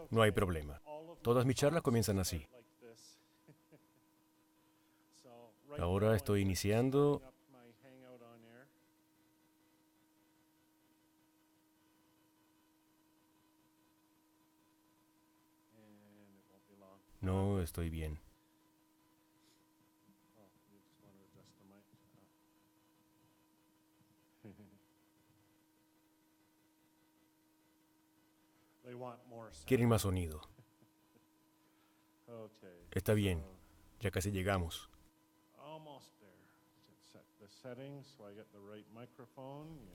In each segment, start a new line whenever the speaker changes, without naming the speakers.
No hay problema. Todas mis charlas comienzan así. Ahora estoy iniciando. No, estoy bien. Quieren más sonido. Está bien, ya casi llegamos.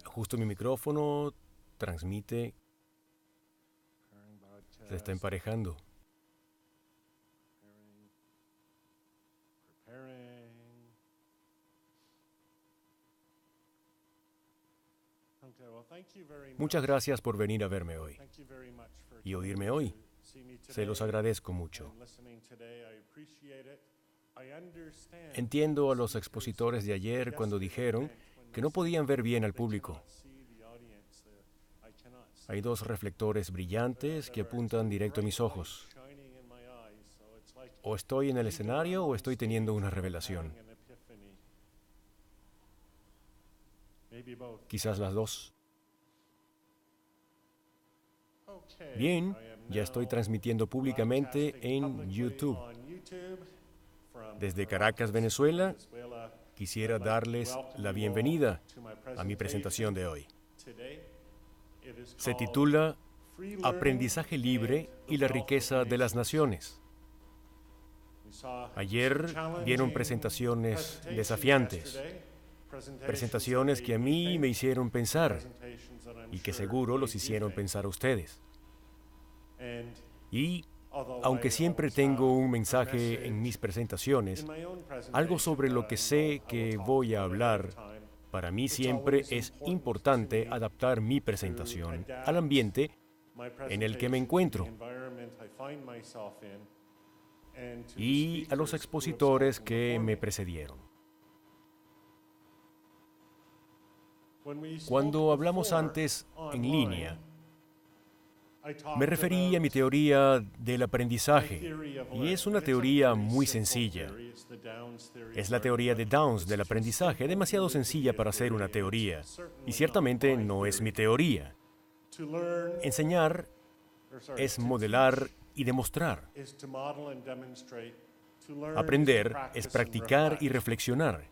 Ajusto mi micrófono, transmite, se está emparejando. Muchas gracias por venir a verme hoy y oírme hoy. Se los agradezco mucho. Entiendo a los expositores de ayer cuando dijeron que no podían ver bien al público. Hay dos reflectores brillantes que apuntan directo a mis ojos. O estoy en el escenario o estoy teniendo una revelación. Quizás las dos. Bien, ya estoy transmitiendo públicamente en YouTube. Desde Caracas, Venezuela, quisiera darles la bienvenida a mi presentación de hoy. Se titula Aprendizaje libre y la riqueza de las naciones. Ayer vieron presentaciones desafiantes, presentaciones que a mí me hicieron pensar y que seguro los hicieron pensar a ustedes. Y, aunque siempre tengo un mensaje en mis presentaciones, algo sobre lo que sé que voy a hablar, para mí siempre es importante adaptar mi presentación al ambiente en el que me encuentro y a los expositores que me precedieron. Cuando hablamos antes en línea, me referí a mi teoría del aprendizaje, y es una teoría muy sencilla. Es la teoría de Downs del aprendizaje, demasiado sencilla para ser una teoría, y ciertamente no es mi teoría. Enseñar es modelar y demostrar. Aprender es practicar y reflexionar.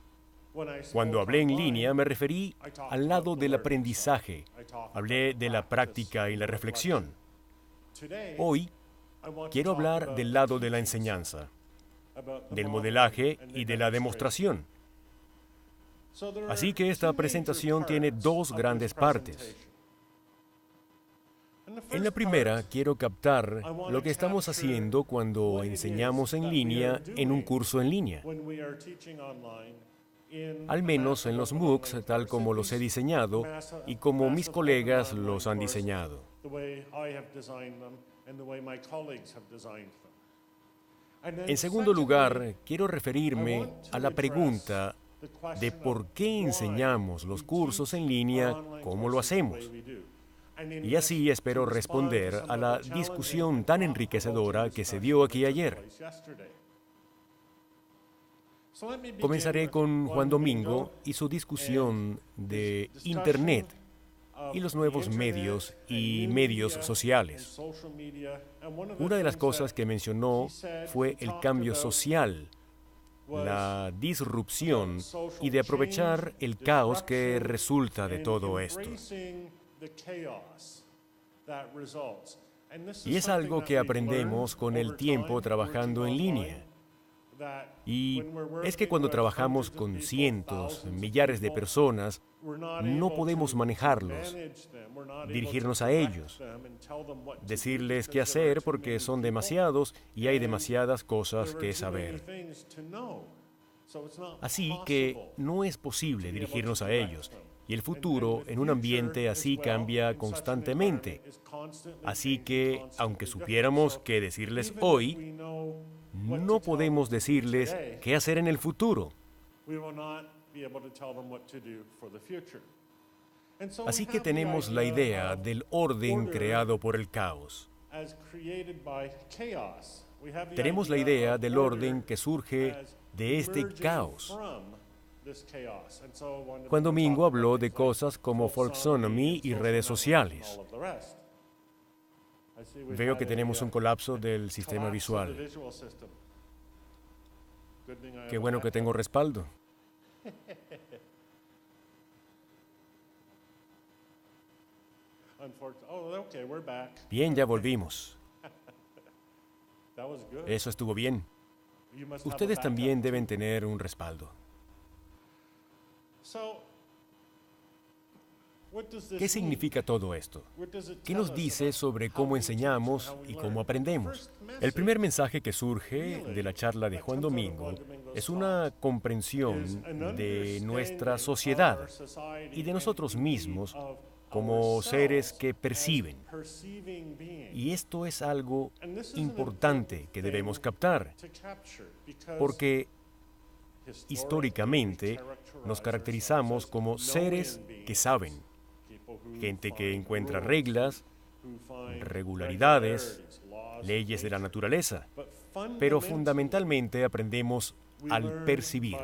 Cuando hablé en línea me referí al lado del aprendizaje, hablé de la práctica y la reflexión. Hoy quiero hablar del lado de la enseñanza, del modelaje y de la demostración. Así que esta presentación tiene dos grandes partes. En la primera quiero captar lo que estamos haciendo cuando enseñamos en línea en un curso en línea. Al menos en los MOOCs, tal como los he diseñado y como mis colegas los han diseñado. En segundo lugar, quiero referirme a la pregunta de por qué enseñamos los cursos en línea como lo hacemos. Y así espero responder a la discusión tan enriquecedora que se dio aquí ayer. Comenzaré con Juan Domingo y su discusión de Internet y los nuevos medios y medios sociales. Una de las cosas que mencionó fue el cambio social, la disrupción y de aprovechar el caos que resulta de todo esto. Y es algo que aprendemos con el tiempo trabajando en línea. Y es que cuando trabajamos con cientos, millares de personas, no podemos manejarlos, dirigirnos a ellos, decirles qué hacer porque son demasiados y hay demasiadas cosas que saber. Así que no es posible dirigirnos a ellos. Y el futuro en un ambiente así cambia constantemente. Así que, aunque supiéramos qué decirles hoy, no podemos decirles qué hacer en el futuro. Así que tenemos la idea del orden creado por el caos. Tenemos la idea del orden que surge de este caos. Juan Domingo habló de cosas como folksonomy y redes sociales. Veo que tenemos un colapso del sistema visual. Qué bueno que tengo respaldo. Bien, ya volvimos. Eso estuvo bien. Ustedes también deben tener un respaldo. ¿Qué significa todo esto? ¿Qué nos dice sobre cómo enseñamos y cómo aprendemos? El primer mensaje que surge de la charla de Juan Domingo es una comprensión de nuestra sociedad y de nosotros mismos como seres que perciben. Y esto es algo importante que debemos captar, porque históricamente nos caracterizamos como seres que saben, gente que encuentra reglas, regularidades, leyes de la naturaleza, pero fundamentalmente aprendemos al percibir.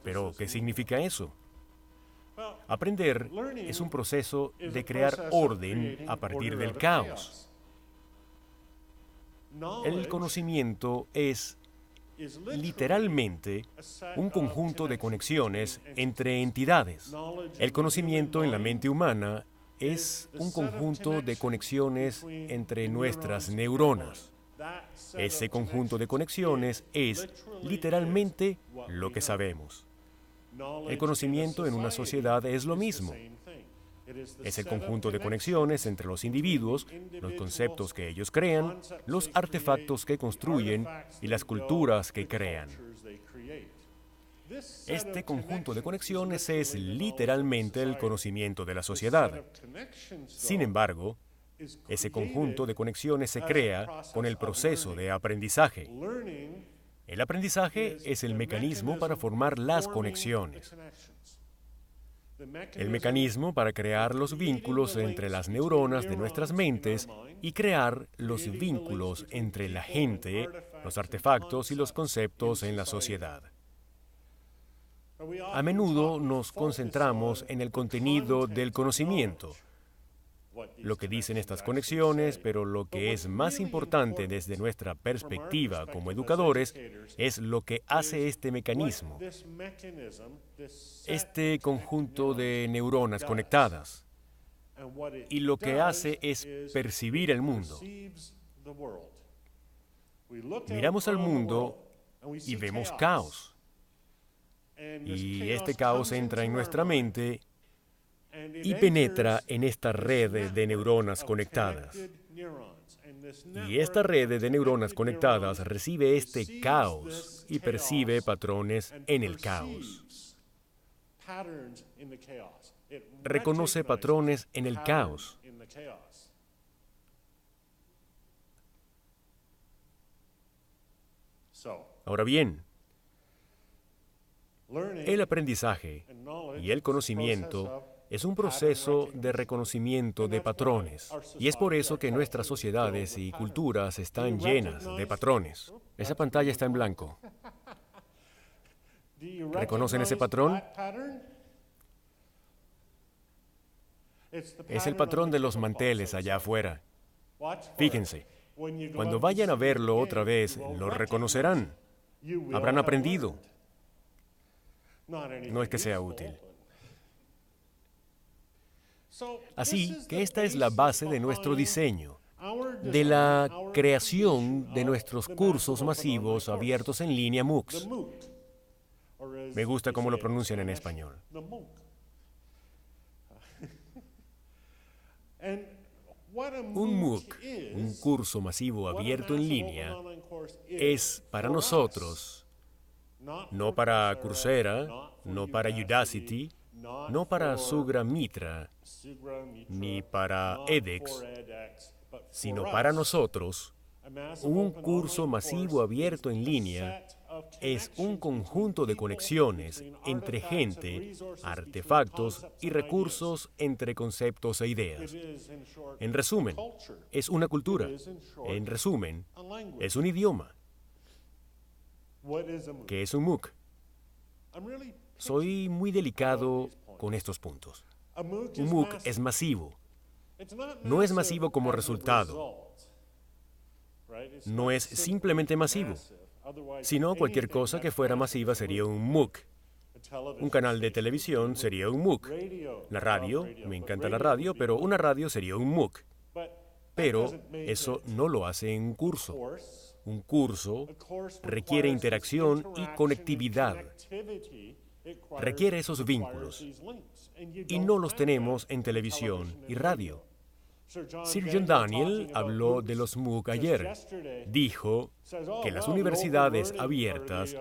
¿Pero qué significa eso? Aprender es un proceso de crear orden a partir del caos. El conocimiento es literalmente un conjunto de conexiones entre entidades. El conocimiento en la mente humana es un conjunto de conexiones entre nuestras neuronas. Ese conjunto de conexiones es literalmente lo que sabemos. El conocimiento en una sociedad es lo mismo. Es el conjunto de conexiones entre los individuos, los conceptos que ellos crean, los artefactos que construyen y las culturas que crean. Este conjunto de conexiones es literalmente el conocimiento de la sociedad. Sin embargo, ese conjunto de conexiones se crea con el proceso de aprendizaje. El aprendizaje es el mecanismo para formar las conexiones. El mecanismo para crear los vínculos entre las neuronas de nuestras mentes y crear los vínculos entre la gente, los artefactos y los conceptos en la sociedad. A menudo nos concentramos en el contenido del conocimiento, lo que dicen estas conexiones, pero lo que es más importante desde nuestra perspectiva como educadores es lo que hace este mecanismo, este conjunto de neuronas conectadas. Y lo que hace es percibir el mundo. Miramos al mundo y vemos caos. Y este caos entra en nuestra mente y penetra en esta red de neuronas conectadas. Y esta red de neuronas conectadas recibe este caos y percibe patrones en el caos. Reconoce patrones en el caos. Ahora bien, el aprendizaje y el conocimiento es un proceso de reconocimiento de patrones. Y es por eso que nuestras sociedades y culturas están llenas de patrones. Esa pantalla está en blanco. ¿Reconocen ese patrón? Es el patrón de los manteles allá afuera. Fíjense, cuando vayan a verlo otra vez, lo reconocerán. Habrán aprendido. No es que sea útil. Así que esta es la base de nuestro diseño, de la creación de nuestros cursos masivos abiertos en línea MOOCs. Me gusta cómo lo pronuncian en español. Un MOOC, un curso masivo abierto en línea, es para nosotros, no para Coursera, no para Udacity, no para Sugramitra, ni para edX, sino para nosotros, un curso masivo abierto en línea es un conjunto de conexiones entre gente, artefactos y recursos entre conceptos e ideas. En resumen, es una cultura. En resumen, es un idioma. ¿Qué es un MOOC? Soy muy delicado con estos puntos. Un MOOC es masivo. No es masivo como resultado. No es simplemente masivo. Si no, cualquier cosa que fuera masiva sería un MOOC. Un canal de televisión sería un MOOC. La radio, me encanta la radio, pero una radio sería un MOOC. Pero eso no lo hace en un curso. Un curso requiere interacción y conectividad. Requiere esos vínculos. Y no los tenemos en televisión y radio. Sir John Daniel habló de los MOOC ayer. Dijo que las universidades abiertas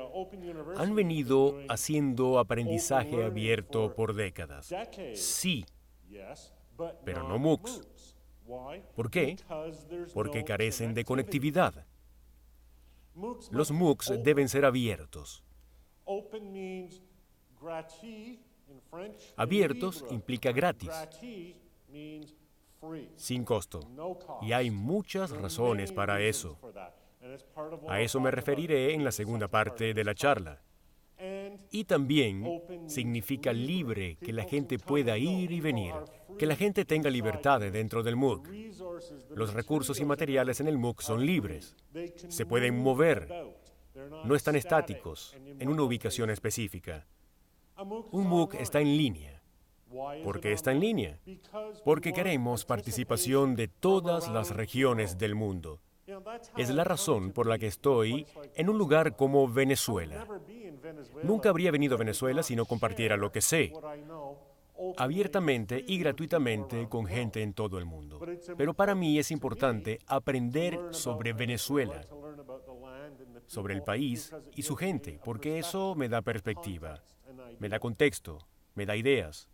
han venido haciendo aprendizaje abierto por décadas. Sí, pero no MOOCs. ¿Por qué? Porque carecen de conectividad. Los MOOCs deben ser abiertos. Abiertos implica gratis, sin costo. Y hay muchas razones para eso. A eso me referiré en la segunda parte de la charla. Y también significa libre, que la gente pueda ir y venir, que la gente tenga libertad dentro del MOOC. Los recursos y materiales en el MOOC son libres. Se pueden mover. No están estáticos en una ubicación específica. Un MOOC está en línea. ¿Por qué está en línea? Porque queremos participación de todas las regiones del mundo. Es la razón por la que estoy en un lugar como Venezuela. Nunca habría venido a Venezuela si no compartiera lo que sé, abiertamente y gratuitamente con gente en todo el mundo. Pero para mí es importante aprender sobre Venezuela, sobre el país y su gente, porque eso me da perspectiva, me da contexto, me da ideas.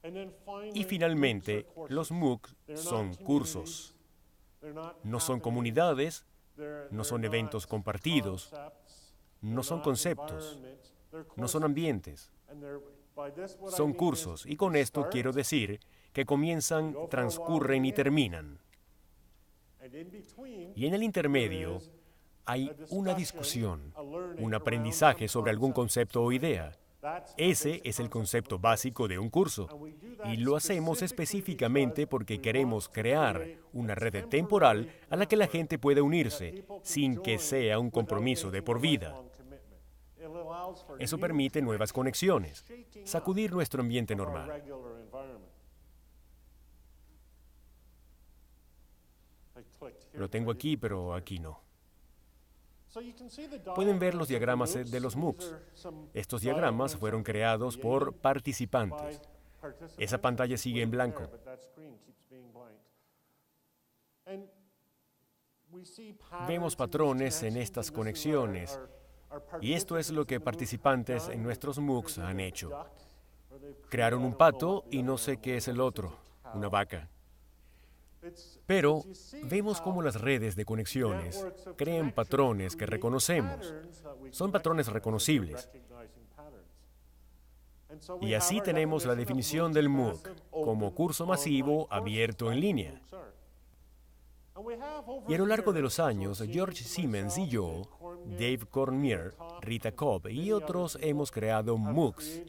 Y finalmente, los MOOC son cursos. No son comunidades, no son eventos compartidos, no son conceptos, no son ambientes. Son cursos, y con esto quiero decir que comienzan, transcurren y terminan. Y en el intermedio hay una discusión, un aprendizaje sobre algún concepto o idea. Ese es el concepto básico de un curso. Y lo hacemos específicamente porque queremos crear una red temporal a la que la gente pueda unirse, sin que sea un compromiso de por vida. Eso permite nuevas conexiones, sacudir nuestro ambiente normal. Lo tengo aquí, pero aquí no. Pueden ver los diagramas de los MOOCs. Estos diagramas fueron creados por participantes. Esa pantalla sigue en blanco. Vemos patrones en estas conexiones, y esto es lo que participantes en nuestros MOOCs han hecho. Crearon un pato y no sé qué es el otro, una vaca. Pero vemos cómo las redes de conexiones crean patrones que reconocemos. Son patrones reconocibles. Y así tenemos la definición del MOOC como curso masivo abierto en línea. Y a lo largo de los años, George Siemens y yo, Dave Cormier, Rita Cobb y otros hemos creado MOOCs.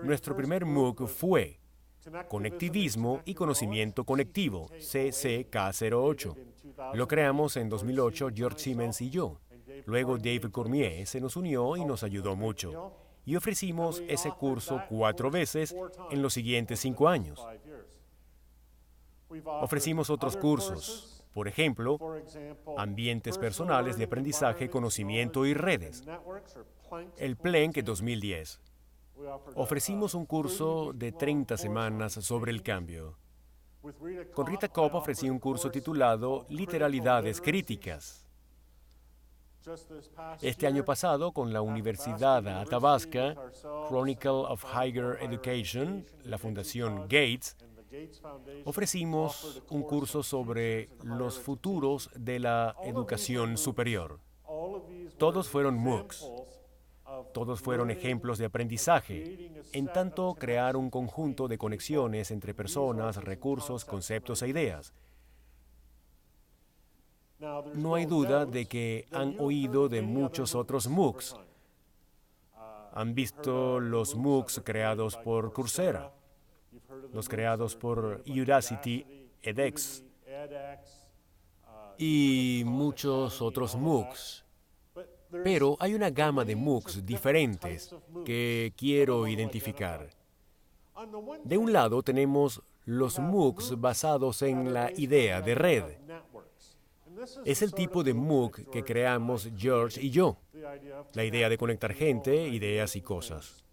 Nuestro primer MOOC fue Conectivismo y Conocimiento Conectivo, CCK08. Lo creamos en 2008 George Siemens y yo. Luego David Cormier se nos unió y nos ayudó mucho. Y ofrecimos ese curso 4 veces en los siguientes 5 años. Ofrecimos otros cursos, por ejemplo, Ambientes Personales de Aprendizaje, Conocimiento y Redes, el PLENC 2010. Ofrecimos un curso de 30 semanas sobre el cambio. Con Rita Cobb ofrecí un curso titulado Literalidades Críticas. Este año pasado, con la Universidad Athabasca, Chronicle of Higher Education, la Fundación Gates, ofrecimos un curso sobre los futuros de la educación superior. Todos fueron MOOCs. Todos fueron ejemplos de aprendizaje, en tanto crear un conjunto de conexiones entre personas, recursos, conceptos e ideas. No hay duda de que han oído de muchos otros MOOCs. Han visto los MOOCs creados por Coursera, los creados por Udacity, edX y muchos otros MOOCs. Pero hay una gama de MOOCs diferentes que quiero identificar. De un lado tenemos los MOOCs basados en la idea de red. Es el tipo de MOOC que creamos George y yo. La idea de conectar gente, ideas y cosas.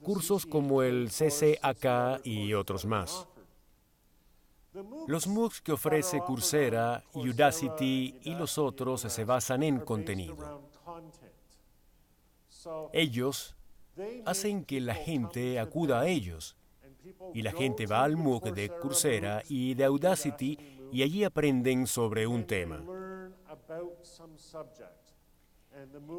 Cursos como el CCAK y otros más. Los MOOCs que ofrece Coursera, Udacity y los otros se basan en contenido. Ellos hacen que la gente acuda a ellos. Y la gente va al MOOC de Coursera y de Udacity y allí aprenden sobre un tema.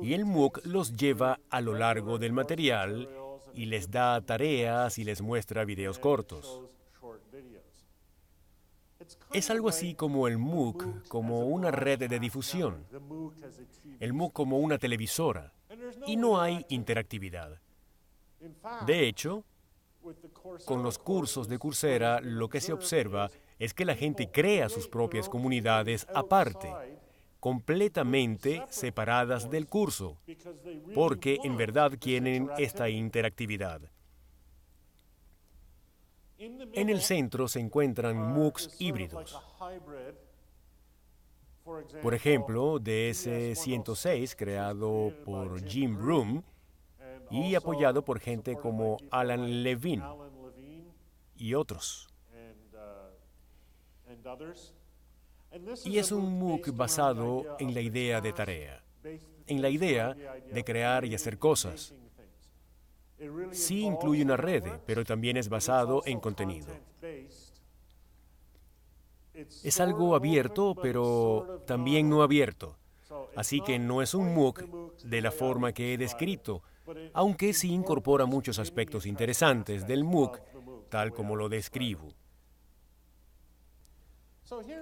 Y el MOOC los lleva a lo largo del material y les da tareas y les muestra videos cortos. Es algo así como el MOOC, como una red de difusión. El MOOC como una televisora. Y no hay interactividad. De hecho, con los cursos de Coursera, lo que se observa es que la gente crea sus propias comunidades aparte, completamente separadas del curso, porque en verdad quieren esta interactividad. En el centro se encuentran MOOCs híbridos. Por ejemplo, DS-106, creado por Jim Broome y apoyado por gente como Alan Levine y otros. Y es un MOOC basado en la idea de tarea, en la idea de crear y hacer cosas. Sí incluye una red, pero también es basado en contenido. Es algo abierto, pero también no abierto. Así que no es un MOOC de la forma que he descrito, aunque sí incorpora muchos aspectos interesantes del MOOC, tal como lo describo.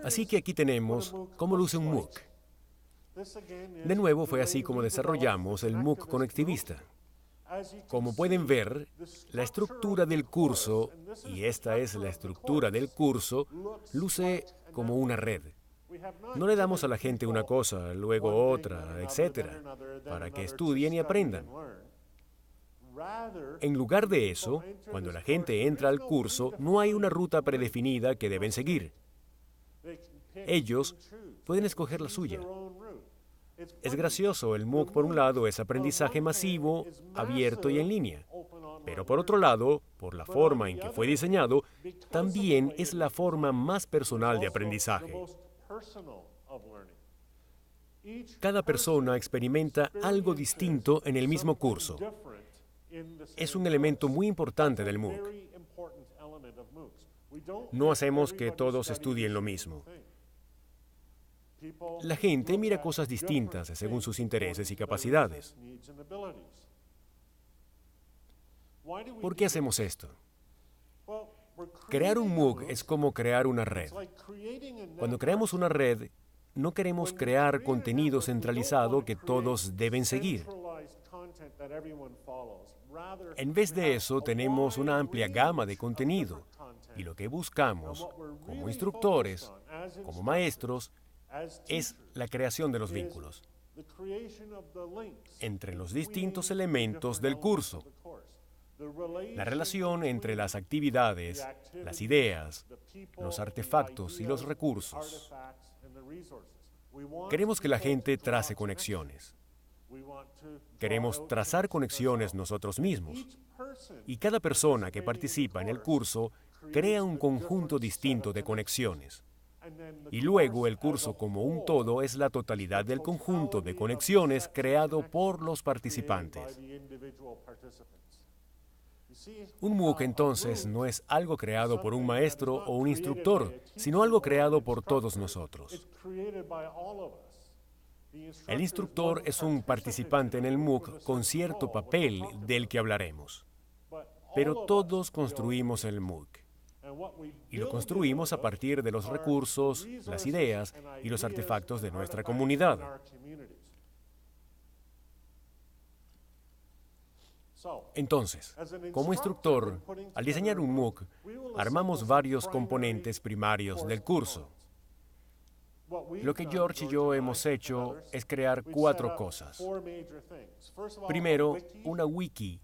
Así que aquí tenemos cómo luce un MOOC. De nuevo, fue así como desarrollamos el MOOC conectivista. Como pueden ver, la estructura del curso, y esta es la estructura del curso, luce como una red. No le damos a la gente una cosa, luego otra, etc., para que estudien y aprendan. En lugar de eso, cuando la gente entra al curso, no hay una ruta predefinida que deben seguir. Ellos pueden escoger la suya. Es gracioso, el MOOC por un lado es aprendizaje masivo, abierto y en línea. Pero por otro lado, por la forma en que fue diseñado, también es la forma más personal de aprendizaje. Cada persona experimenta algo distinto en el mismo curso. Es un elemento muy importante del MOOC. No hacemos que todos estudien lo mismo. La gente mira cosas distintas según sus intereses y capacidades. ¿Por qué hacemos esto? Crear un MOOC es como crear una red. Cuando creamos una red, no queremos crear contenido centralizado que todos deben seguir. En vez de eso, tenemos una amplia gama de contenido. Y lo que buscamos, como instructores, como maestros, es la creación de los vínculos entre los distintos elementos del curso. La relación entre las actividades, las ideas, los artefactos y los recursos. Queremos que la gente trace conexiones. Queremos trazar conexiones nosotros mismos. Y cada persona que participa en el curso crea un conjunto distinto de conexiones. Y luego el curso como un todo es la totalidad del conjunto de conexiones creado por los participantes. Un MOOC entonces no es algo creado por un maestro o un instructor, sino algo creado por todos nosotros. El instructor es un participante en el MOOC con cierto papel del que hablaremos. Pero todos construimos el MOOC. Y lo construimos a partir de los recursos, las ideas y los artefactos de nuestra comunidad. Entonces, como instructor, al diseñar un MOOC, armamos varios componentes primarios del curso. Lo que George y yo hemos hecho es crear 4 cosas. Primero, una wiki.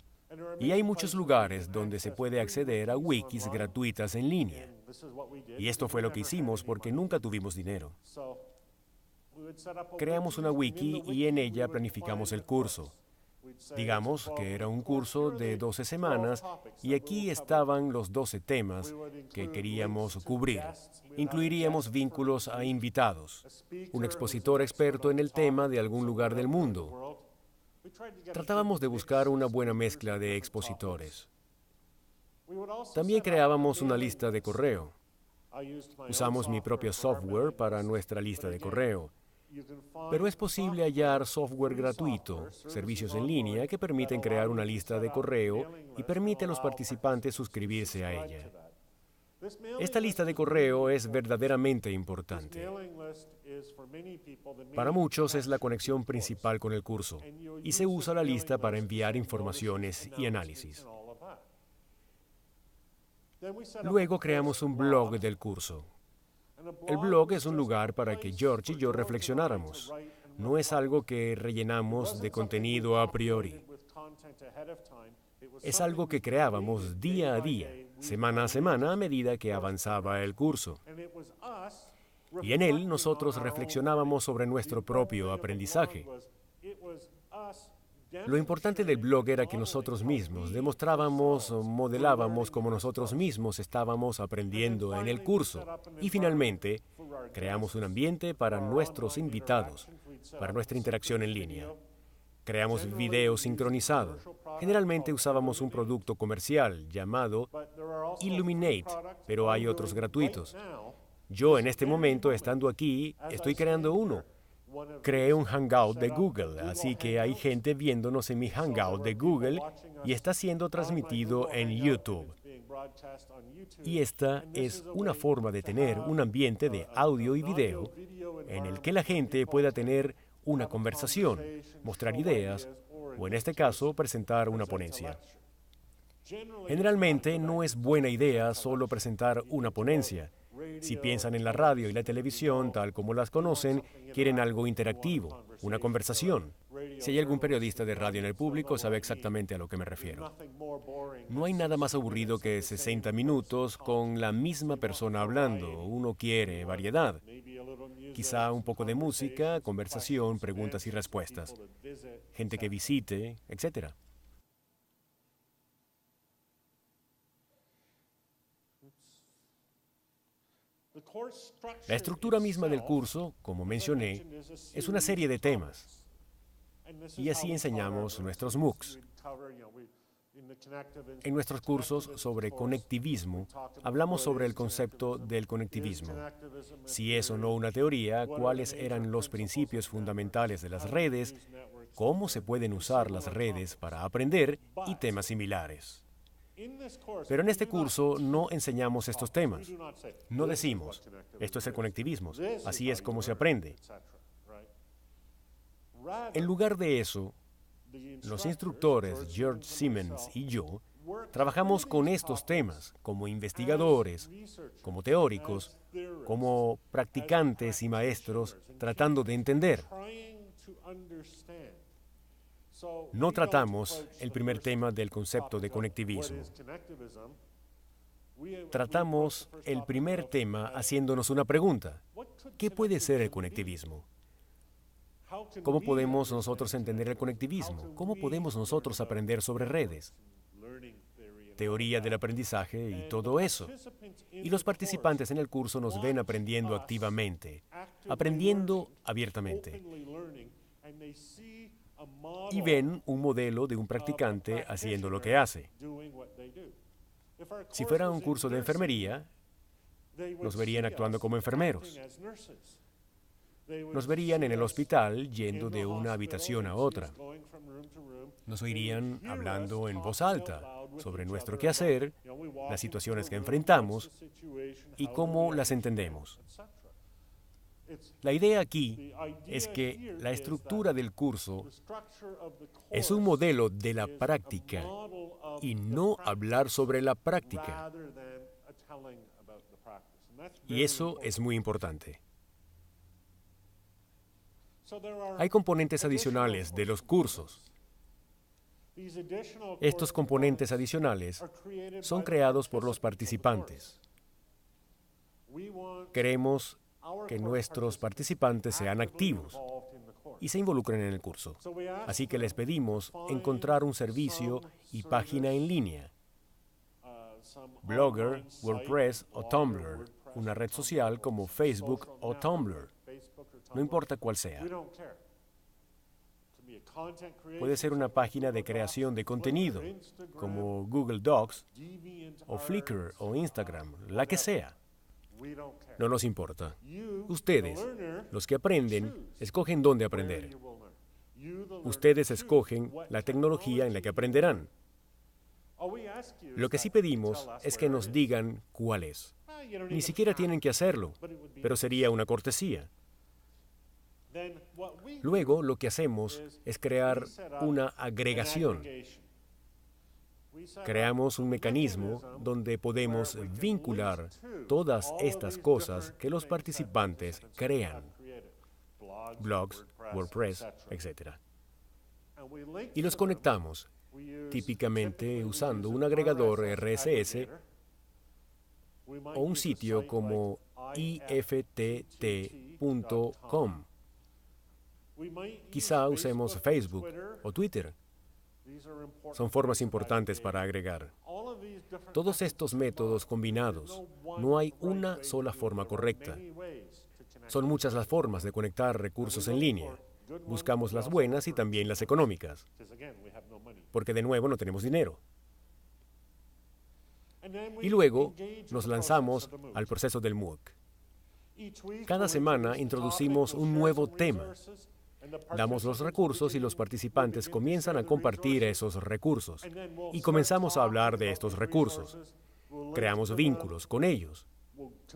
Y hay muchos lugares donde se puede acceder a wikis gratuitas en línea. Y esto fue lo que hicimos porque nunca tuvimos dinero. Creamos una wiki y en ella planificamos el curso. Digamos que era un curso de 12 semanas y aquí estaban los 12 temas que queríamos cubrir. Incluiríamos vínculos a invitados, un expositor experto en el tema de algún lugar del mundo. Tratábamos de buscar una buena mezcla de expositores. También creábamos una lista de correo. Usamos mi propio software para nuestra lista de correo. Pero es posible hallar software gratuito, servicios en línea que permiten crear una lista de correo y permite a los participantes suscribirse a ella. Esta lista de correo es verdaderamente importante. Para muchos es la conexión principal con el curso y se usa la lista para enviar informaciones y análisis. Luego creamos un blog del curso. El blog es un lugar para que George y yo reflexionáramos. No es algo que rellenamos de contenido a priori. Es algo que creábamos día a día, semana a semana, a medida que avanzaba el curso. Y en él nosotros reflexionábamos sobre nuestro propio aprendizaje. Lo importante del blog era que nosotros mismos demostrábamos o modelábamos cómo nosotros mismos estábamos aprendiendo en el curso. Y finalmente, creamos un ambiente para nuestros invitados, para nuestra interacción en línea. Creamos video sincronizado. Generalmente usábamos un producto comercial llamado Illuminate, pero hay otros gratuitos. Yo en este momento, estando aquí, estoy creando uno. Creé un Hangout de Google, así que hay gente viéndonos en mi Hangout de Google y está siendo transmitido en YouTube. Y esta es una forma de tener un ambiente de audio y video en el que la gente pueda tener una conversación, mostrar ideas o, en este caso, presentar una ponencia. Generalmente no es buena idea solo presentar una ponencia. Si piensan en la radio y la televisión, tal como las conocen, quieren algo interactivo, una conversación. Si hay algún periodista de radio en el público, sabe exactamente a lo que me refiero. No hay nada más aburrido que 60 minutos con la misma persona hablando. Uno quiere variedad. Quizá un poco de música, conversación, preguntas y respuestas. Gente que visite, etc. La estructura misma del curso, como mencioné, es una serie de temas. Y así enseñamos nuestros MOOCs. En nuestros cursos sobre conectivismo, hablamos sobre el concepto del conectivismo. Si es o no una teoría, cuáles eran los principios fundamentales de las redes, cómo se pueden usar las redes para aprender y temas similares. Pero en este curso no enseñamos estos temas. No decimos, esto es el conectivismo, así es como se aprende. En lugar de eso, los instructores George Simmons y yo trabajamos con estos temas como investigadores, como teóricos, como practicantes y maestros tratando de entender. No tratamos el primer tema del concepto de conectivismo. Tratamos el primer tema haciéndonos una pregunta. ¿Qué puede ser el conectivismo? ¿Cómo podemos nosotros entender el conectivismo? ¿Cómo podemos nosotros aprender sobre redes? Teoría del aprendizaje y todo eso. Y los participantes en el curso nos ven aprendiendo activamente, aprendiendo abiertamente. Y ven un modelo de un practicante haciendo lo que hace. Si fuera un curso de enfermería, nos verían actuando como enfermeros. Nos verían en el hospital yendo de una habitación a otra. Nos oirían hablando en voz alta sobre nuestro quehacer, las situaciones que enfrentamos y cómo las entendemos. La idea aquí es que la estructura del curso es un modelo de la práctica y no hablar sobre la práctica. Y eso es muy importante. Hay componentes adicionales de los cursos. Estos componentes adicionales son creados por los participantes. Queremos que nuestros participantes sean activos y se involucren en el curso. Así que les pedimos encontrar un servicio y página en línea, Blogger, WordPress o Tumblr, una red social como Facebook o Tumblr, no importa cuál sea. Puede ser una página de creación de contenido, como Google Docs, o Flickr o Instagram, la que sea. No nos importa. Ustedes, los que aprenden, escogen dónde aprender. Ustedes escogen la tecnología en la que aprenderán. Lo que sí pedimos es que nos digan cuál es. Ni siquiera tienen que hacerlo, pero sería una cortesía. Luego, lo que hacemos es crear una agregación. Creamos un mecanismo donde podemos vincular todas estas cosas que los participantes crean, blogs, WordPress, etc. Y los conectamos, típicamente usando un agregador RSS o un sitio como IFTT.com. Quizá usemos Facebook o Twitter. Son formas importantes para agregar. Todos estos métodos combinados, no hay una sola forma correcta. Son muchas las formas de conectar recursos en línea. Buscamos las buenas y también las económicas, porque de nuevo no tenemos dinero. Y luego nos lanzamos al proceso del MOOC. Cada semana introducimos un nuevo tema. Damos los recursos y los participantes comienzan a compartir esos recursos. Y comenzamos a hablar de estos recursos. Creamos vínculos con ellos.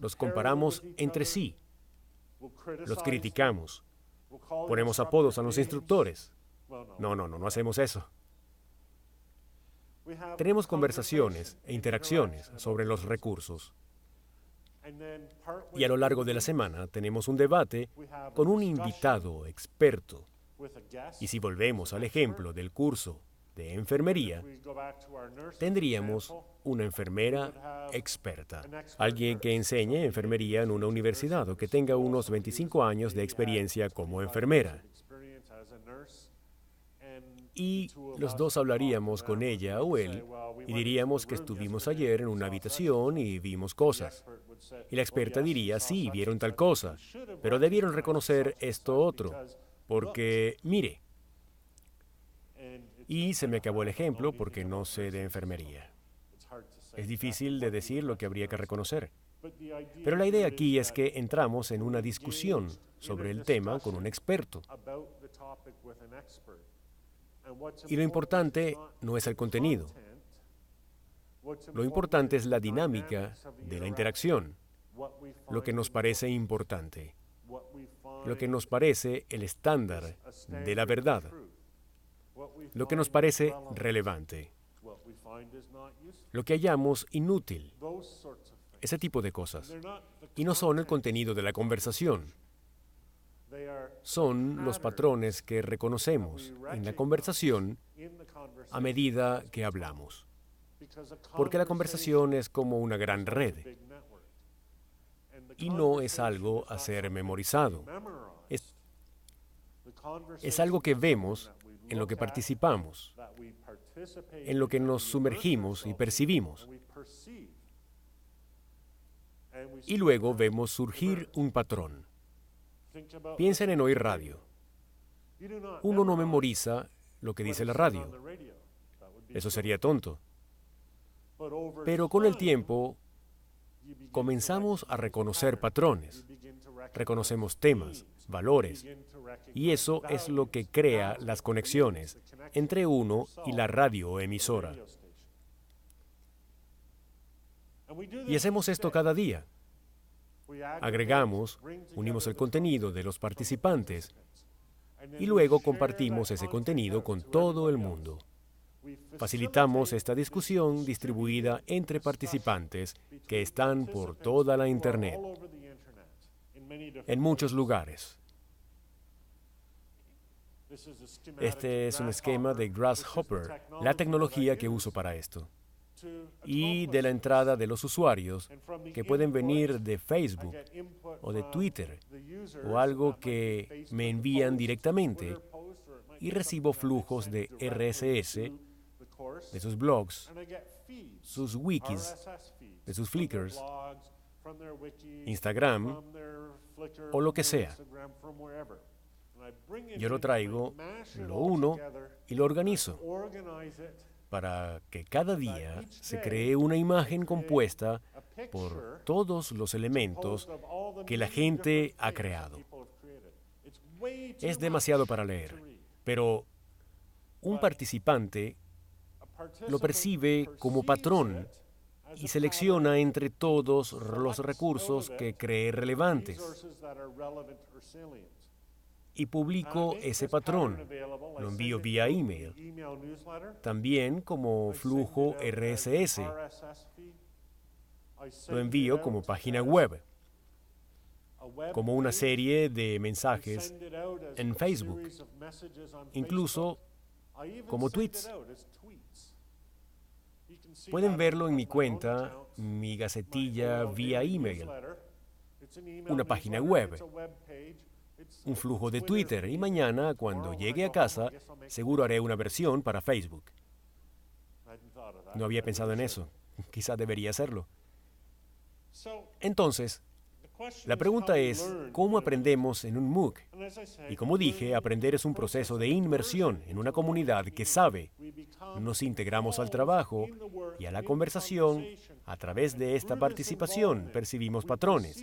Los comparamos entre sí. Los criticamos. Ponemos apodos a los instructores. No hacemos eso. Tenemos conversaciones e interacciones sobre los recursos. Y a lo largo de la semana tenemos un debate con un invitado experto. Y si volvemos al ejemplo del curso de enfermería, tendríamos una enfermera experta, alguien que enseñe enfermería en una universidad o que tenga unos 25 años de experiencia como enfermera. Y los dos hablaríamos con ella o él y diríamos que estuvimos ayer en una habitación y vimos cosas. Y la experta diría, sí, vieron tal cosa, pero debieron reconocer esto otro, porque, mire. Y se me acabó el ejemplo porque no sé de enfermería. Es difícil de decir lo que habría que reconocer. Pero la idea aquí es que entramos en una discusión sobre el tema con un experto. Y lo importante no es el contenido. Lo importante es la dinámica de la interacción, lo que nos parece importante, lo que nos parece el estándar de la verdad, lo que nos parece relevante, lo que hallamos inútil, ese tipo de cosas. Y no son el contenido de la conversación. Son los patrones que reconocemos en la conversación a medida que hablamos. Porque la conversación es como una gran red y no es algo a ser memorizado. Es algo que vemos, en lo que participamos, en lo que nos sumergimos y percibimos. Y luego vemos surgir un patrón. Piensen en oír radio. Uno no memoriza lo que dice la radio. Eso sería tonto. Pero con el tiempo comenzamos a reconocer patrones. reconocemos temas, valores, y eso es lo que crea las conexiones entre uno y la radioemisora. Y hacemos esto cada día. Agregamos, unimos el contenido de los participantes y luego compartimos ese contenido con todo el mundo. Facilitamos esta discusión distribuida entre participantes que están por toda la Internet, en muchos lugares. Este es un esquema de Grasshopper, la tecnología que uso para esto, y de la entrada de los usuarios que pueden venir de Facebook o de Twitter o algo que me envían directamente y recibo flujos de RSS de sus blogs, sus wikis, de sus Flickrs, Instagram o lo que sea. Yo lo traigo, lo uno y lo organizo para que cada día se cree una imagen compuesta por todos los elementos que la gente ha creado. Es demasiado para leer, pero un participante lo percibe como patrón y selecciona entre todos los recursos que cree relevantes. Y publico ese patrón. Lo envío vía email, también como flujo RSS. Lo envío como página web, como una serie de mensajes en Facebook, incluso como tweets. Pueden verlo en mi cuenta, mi gacetilla vía email, una página web, un flujo de Twitter y mañana, cuando llegue a casa, seguro haré una versión para Facebook. No había pensado en eso. Quizá debería hacerlo. Entonces, la pregunta es, ¿cómo aprendemos en un MOOC? Y como dije, aprender es un proceso de inmersión en una comunidad que sabe. Nos integramos al trabajo y a la conversación. A través de esta participación percibimos patrones.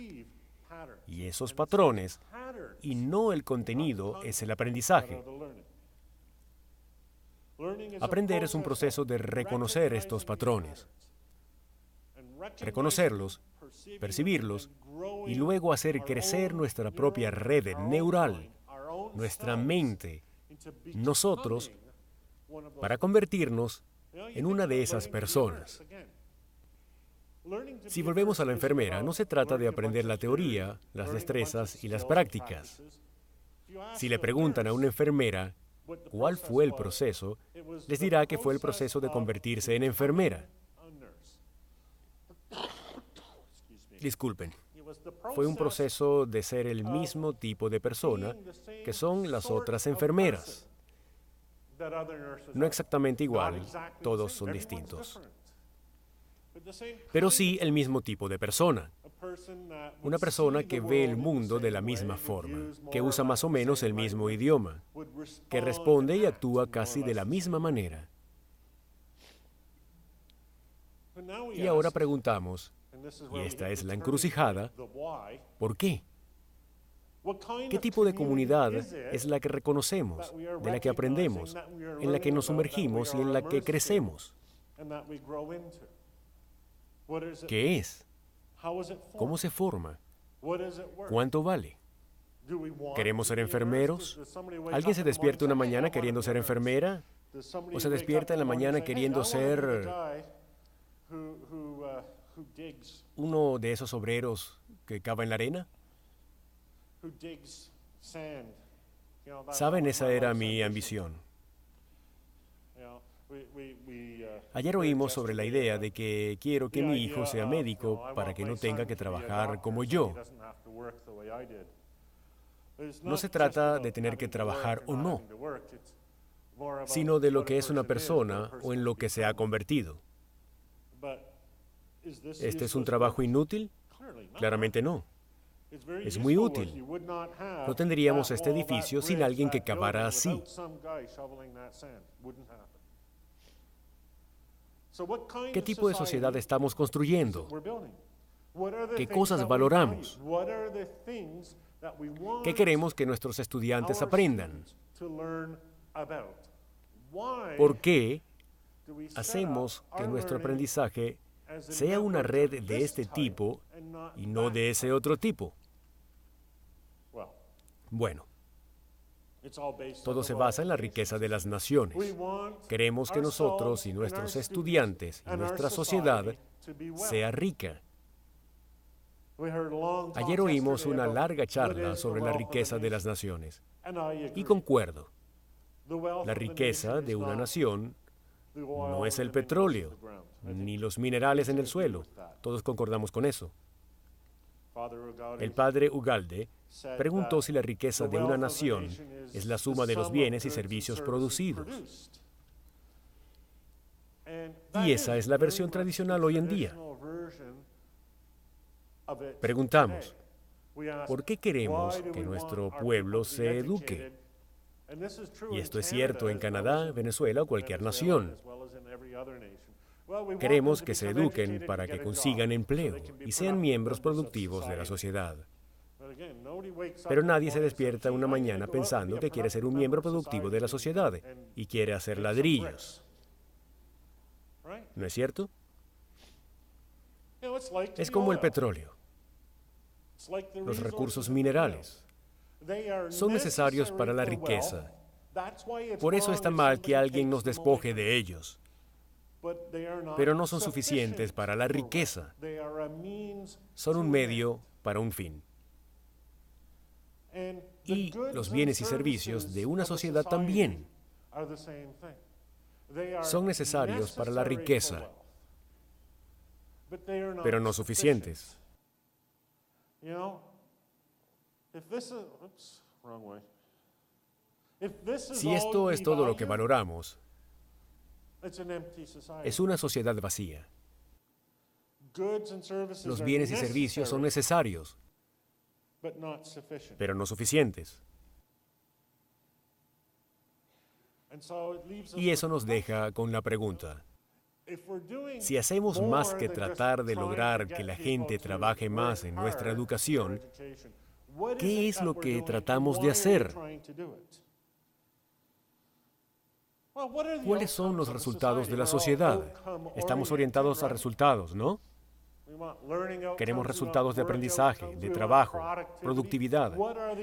Y esos patrones, y no el contenido, es el aprendizaje. Aprender es un proceso de reconocer estos patrones, reconocerlos, percibirlos y luego hacer crecer nuestra propia red neural, nuestra mente, nosotros, para convertirnos en una de esas personas. Si volvemos a la enfermera, no se trata de aprender la teoría, las destrezas y las prácticas. Si le preguntan a una enfermera cuál fue el proceso, les dirá que fue el proceso de convertirse en enfermera. Disculpen. Fue un proceso de ser el mismo tipo de persona que son las otras enfermeras. No exactamente igual, todos son distintos. Pero sí el mismo tipo de persona. Una persona que ve el mundo de la misma forma, que usa más o menos el mismo idioma, que responde y actúa casi de la misma manera. Y ahora preguntamos, y esta es la encrucijada, ¿por qué? ¿Qué tipo de comunidad es la que reconocemos, de la que aprendemos, en la que nos sumergimos y en la que crecemos? ¿Qué es? ¿Cómo se forma? ¿Cuánto vale? ¿Queremos ser enfermeros? ¿Alguien se despierta una mañana queriendo ser enfermera? ¿O se despierta en la mañana queriendo ser uno de esos obreros que cava en la arena? Saben, esa era mi ambición. Ayer oímos sobre la idea de que quiero que mi hijo sea médico para que no tenga que trabajar como yo. No se trata de tener que trabajar o no, sino de lo que es una persona o en lo que se ha convertido. ¿Este es un trabajo inútil? Claramente no. Es muy útil. No tendríamos este edificio sin alguien que cavara así. ¿Qué tipo de sociedad estamos construyendo? ¿Qué cosas valoramos? ¿Qué queremos que nuestros estudiantes aprendan? ¿Por qué hacemos que nuestro aprendizaje sea una red de este tipo y no de ese otro tipo? Bueno, todo se basa en la riqueza de las naciones. Queremos que nosotros y nuestros estudiantes y nuestra sociedad sea rica. Ayer oímos una larga charla sobre la riqueza de las naciones. Y concuerdo. La riqueza de una nación no es el petróleo, ni los minerales en el suelo. Todos concordamos con eso. El padre Ugalde preguntó si la riqueza de una nación es la suma de los bienes y servicios producidos. Y esa es la versión tradicional hoy en día. Preguntamos, ¿por qué queremos que nuestro pueblo se eduque? Y esto es cierto en Canadá, Venezuela o cualquier nación. Queremos que se eduquen para que consigan empleo y sean miembros productivos de la sociedad. Pero nadie se despierta una mañana pensando que quiere ser un miembro productivo de la sociedad y quiere hacer ladrillos. ¿No es cierto? Es como el petróleo. Los recursos minerales son necesarios para la riqueza. Por eso está mal que alguien nos despoje de ellos. Pero no son suficientes para la riqueza. Son un medio para un fin. Y los bienes y servicios de una sociedad también son necesarios para la riqueza, pero no suficientes. Si esto es todo lo que valoramos, es una sociedad vacía. Los bienes y servicios son necesarios, pero no suficientes. Y eso nos deja con la pregunta: si hacemos más que tratar de lograr que la gente trabaje más en nuestra educación, ¿qué es lo que tratamos de hacer? ¿Cuáles son los resultados de la sociedad? Estamos orientados a resultados, ¿no? Queremos resultados de aprendizaje, de trabajo, productividad.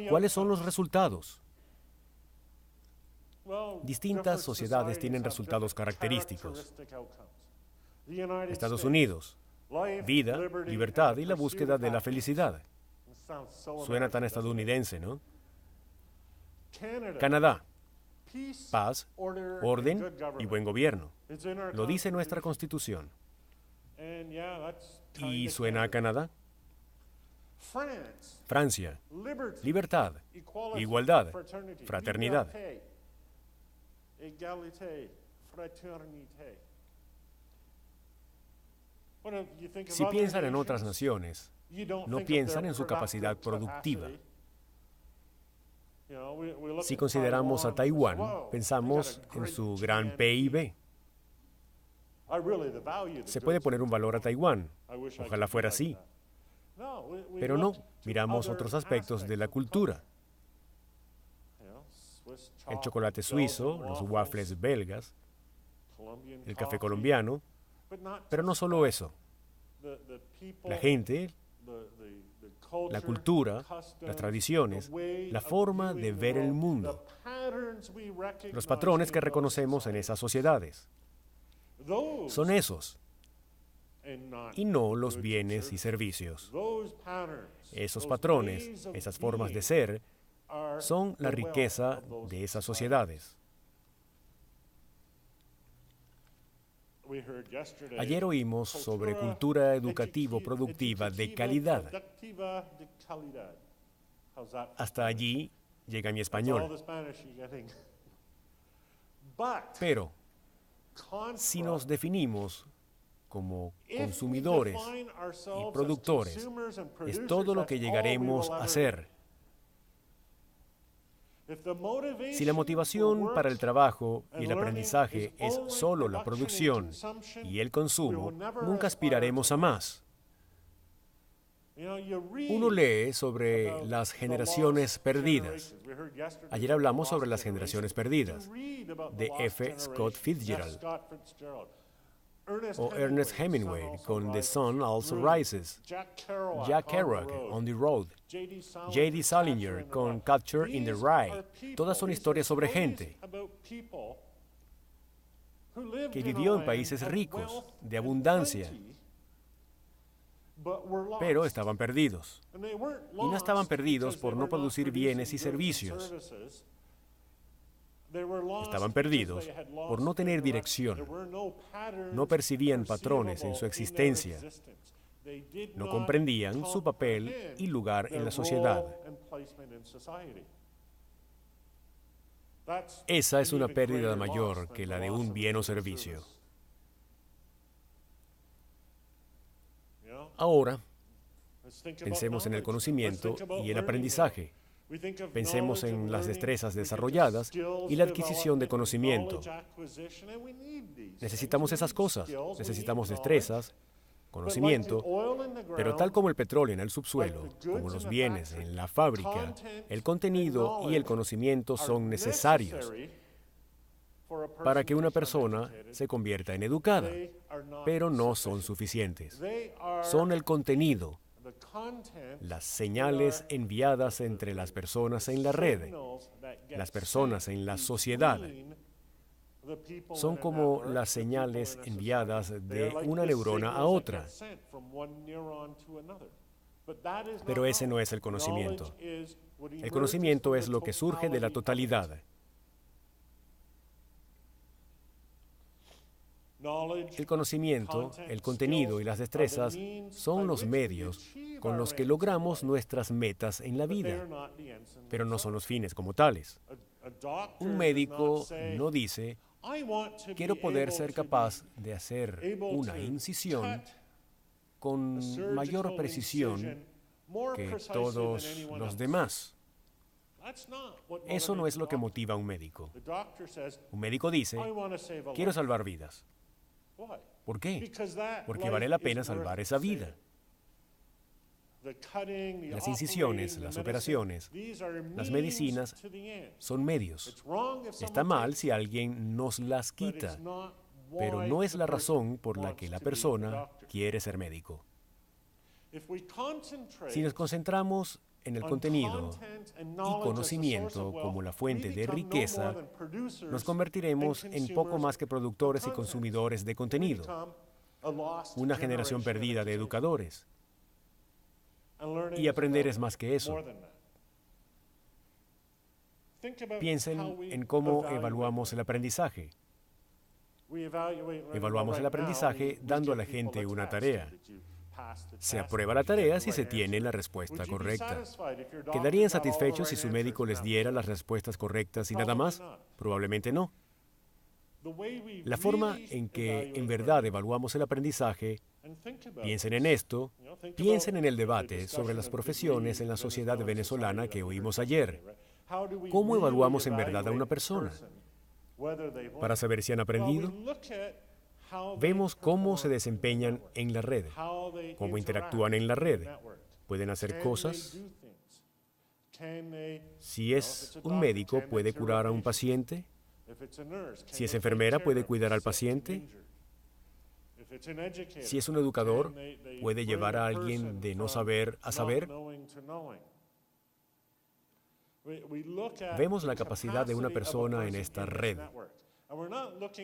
¿Cuáles son los resultados? Distintas sociedades tienen resultados característicos. Estados Unidos, vida, libertad y la búsqueda de la felicidad. Suena tan estadounidense, ¿no? Canadá, paz, orden y buen gobierno. Lo dice nuestra Constitución. ¿Y suena a Canadá? Francia, libertad, igualdad, fraternidad. Si piensan en otras naciones, no piensan en su capacidad productiva. Si consideramos a Taiwán, pensamos en su gran PIB. Se puede poner un valor a Taiwán. Ojalá fuera así. Pero no, miramos otros aspectos de la cultura. El chocolate suizo, los waffles belgas, el café colombiano, pero no solo eso. La gente, la cultura, las tradiciones, la forma de ver el mundo, los patrones que reconocemos en esas sociedades. Son esos, y no los bienes y servicios. Esos patrones, esas formas de ser, son la riqueza de esas sociedades. Ayer oímos sobre cultura educativo-productiva de calidad. Hasta allí llega mi español. Pero, si nos definimos como consumidores y productores, es todo lo que llegaremos a ser. Si la motivación para el trabajo y el aprendizaje es solo la producción y el consumo, nunca aspiraremos a más. Uno lee sobre las generaciones perdidas. Ayer hablamos sobre las generaciones perdidas, de F. Scott Fitzgerald, o Ernest Hemingway con The Sun Also Rises, Jack Kerouac, On the Road, J.D. Salinger con Catcher in the Rye. Todas son historias sobre gente que vivió en países ricos, de abundancia, pero estaban perdidos. Y no estaban perdidos por no producir bienes y servicios. Estaban perdidos por no tener dirección. No percibían patrones en su existencia. No comprendían su papel y lugar en la sociedad. Esa es una pérdida mayor que la de un bien o servicio. Ahora, pensemos en el conocimiento y el aprendizaje. Pensemos en las destrezas desarrolladas y la adquisición de conocimiento. Necesitamos esas cosas. Necesitamos destrezas, conocimiento, pero tal como el petróleo en el subsuelo, como los bienes en la fábrica, el contenido y el conocimiento son necesarios para que una persona se convierta en educada, pero no son suficientes. Son el contenido, las señales enviadas entre las personas en la red, las personas en la sociedad. Son como las señales enviadas de una neurona a otra. Pero ese no es el conocimiento. El conocimiento es lo que surge de la totalidad. El conocimiento, el contenido y las destrezas son los medios con los que logramos nuestras metas en la vida, pero no son los fines como tales. Un médico no dice, quiero poder ser capaz de hacer una incisión con mayor precisión que todos los demás. Eso no es lo que motiva a un médico. Un médico dice, quiero salvar vidas. ¿Por qué? Porque vale la pena salvar esa vida. Las incisiones, las operaciones, las medicinas son medios. Está mal si alguien nos las quita, pero no es la razón por la que la persona quiere ser médico. Si nos concentramos en el contenido y conocimiento como la fuente de riqueza, nos convertiremos en poco más que productores y consumidores de contenido, una generación perdida de educadores. Y aprender es más que eso. Piensen en cómo evaluamos el aprendizaje. Evaluamos el aprendizaje dando a la gente una tarea. Se aprueba la tarea si se tiene la respuesta correcta. ¿Quedarían satisfechos si su médico les diera las respuestas correctas y nada más? Probablemente no. La forma en que en verdad evaluamos el aprendizaje, piensen en esto, piensen en el debate sobre las profesiones en la sociedad venezolana que oímos ayer. ¿Cómo evaluamos en verdad a una persona? Para saber si han aprendido. Vemos cómo se desempeñan en la red, cómo interactúan en la red. ¿Pueden hacer cosas? Si es un médico, ¿puede curar a un paciente? Si es enfermera, ¿puede cuidar al paciente? Si es un educador, ¿puede llevar a alguien de no saber a saber? Vemos la capacidad de una persona en esta red.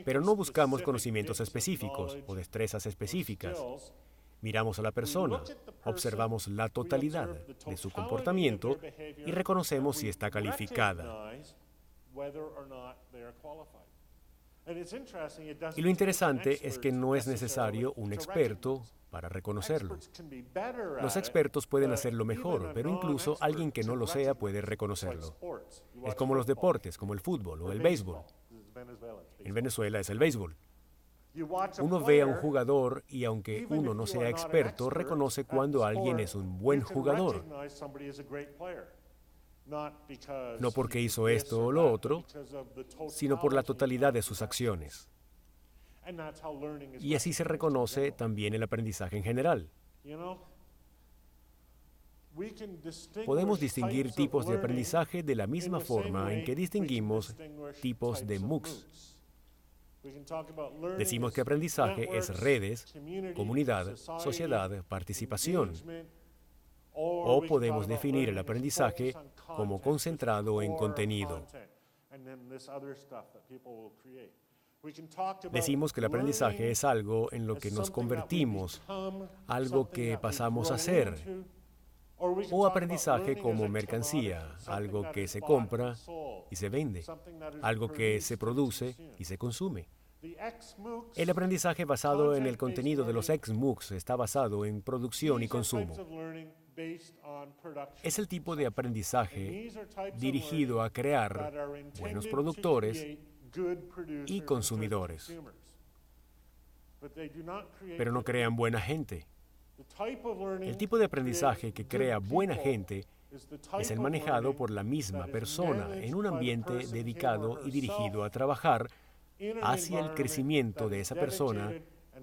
Pero no buscamos conocimientos específicos o destrezas específicas. Miramos a la persona, observamos la totalidad de su comportamiento y reconocemos si está calificada. Y lo interesante es que no es necesario un experto para reconocerlo. Los expertos pueden hacerlo mejor, pero incluso alguien que no lo sea puede reconocerlo. Es como los deportes, como el fútbol o el béisbol. En Venezuela es el béisbol. Uno ve a un jugador y aunque uno no sea experto, reconoce cuando alguien es un buen jugador. No porque hizo esto o lo otro, sino por la totalidad de sus acciones. Y así se reconoce también el aprendizaje en general. Podemos distinguir tipos de aprendizaje de la misma forma en que distinguimos tipos de MOOCs. Decimos que aprendizaje es redes, comunidad, sociedad, participación. O podemos definir el aprendizaje como concentrado en contenido. Decimos que el aprendizaje es algo en lo que nos convertimos, algo que pasamos a ser. O aprendizaje como mercancía, algo que se compra y se vende, algo que se produce y se consume. El aprendizaje basado en el contenido de los ex-MOOCs está basado en producción y consumo. Es el tipo de aprendizaje dirigido a crear buenos productores y consumidores, pero no crean buena gente. El tipo de aprendizaje que crea buena gente es el manejado por la misma persona en un ambiente dedicado y dirigido a trabajar hacia el crecimiento de esa persona